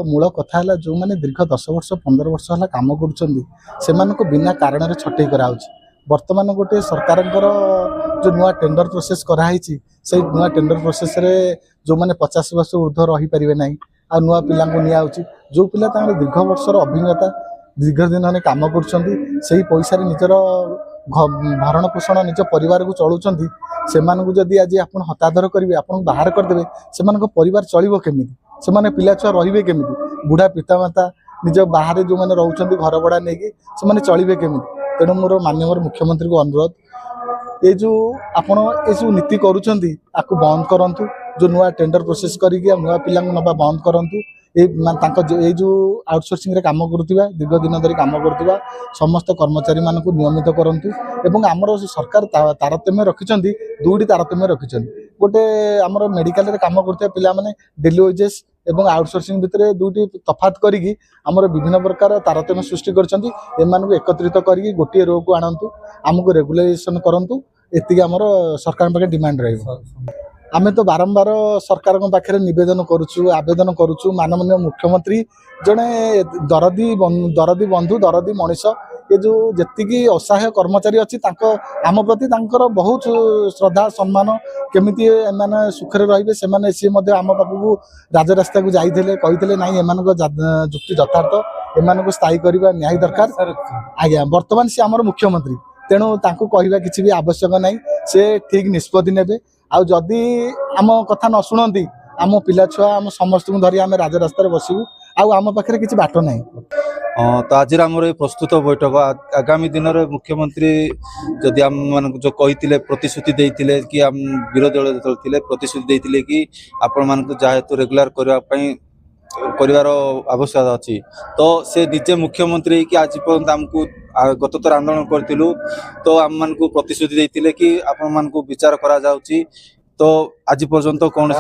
मूल कथा है जो मैंने दीर्घ 10 वर्ष 15 वर्ष है कम कर बिना कारण छटई कराऊँ बर्तमान गोटे सरकार जो नुआ टेंडर प्रोसेस कराई से नुआ टेंडर प्रोसेस रे जो मैंने 50 वर्ष ऊर्ध रही पारे ना आ नुआ पिला निजी जो पिला दीर्घ वर्षर अभिज्ञता दीर्घ दिन कम कर पैसा निजर भरण पोषण निज परिवार को चलुँच से आज आप हतादर करेंगे आप बाहर करदे से परिवार चलो केमी से पिला छुआ रे केमी बुढ़ा पितामाता निज बाहर जो मैंने रोचे घर भड़ा नहीं से चलिए केमी तेणु मोर माननीय मुख्यमंत्री को अनुरोध ये जो आपण ये नीति करुँच बंद करूँ जो नुआ टेंडर प्रोसेस करा नुआ पिला नवा बंद करूँ ये जो आउटसोर्सिंग रे काम करुवा दीर्घ दिन धरी काम करुवा समस्त कर्मचारी मान नियमित करंतु एवं आमर सरकार तारतम्य रखिंट दुईटी तारतम्य रखिंट गोटे आमर मेडिकल रे काम करथिबा पिला माने डेली वेजेस एवं आउटसोर्सिंग भितर दुईटी तफात करिकी आमर विभिन्न प्रकार तारतम्य सृष्टि करछंती एमानकु एकत्रित करिकी गोटे रो को आनंतु आमको रेगुलेशन करंतु एतिक आमर सरकार पाखे डिमांड रहिबो आमे तो बारंबार सरकार पाखे नवेदन करुचु आवेदन करुचु माननीय मुख्यमंत्री जड़े दरदी बंधु दरदी मनीष ये जो जी असहाय कर्मचारी अच्छी आम प्रति बहुत श्रद्धा सम्मान केमिति एमाने सुखरे रहिबे सेमाने सी मध्य आम पाखु राजरास्ता को जाइथिले कहिथिले नाही एमानक जुक्ति यथार्थ एमानक स्थायी करबा न्याय दरकार आज्ञा वर्तमान सी आमर मुख्यमंत्री तेणु तांको कहवा किछि भी आवश्यक नाही से ठीक निष्पत्ति नेबे आ जदि आम कथा न शुणती आम पिला छुआ आम समस्त धरी आम राजरास्तार बसबू आम पाखे किसी बाट ना तो आज आमर प्रस्तुत बैठक आगामी दिन में मुख्यमंत्री जदि आम मान जो कही प्रतिश्रुति देते कि आम विरोधी दल थे प्रतिश्रुति देते कि आपण मान जेहेतु रेगुलर करने कर आवश्यकता अच्छी तो से निजे मुख्यमंत्री कि आज पर्यंत आमको गत थर आंदोलन करूँ तो आम मान प्रतिश्रुति देते कि आपण मान विचार करा तो आज पर्यंत कौन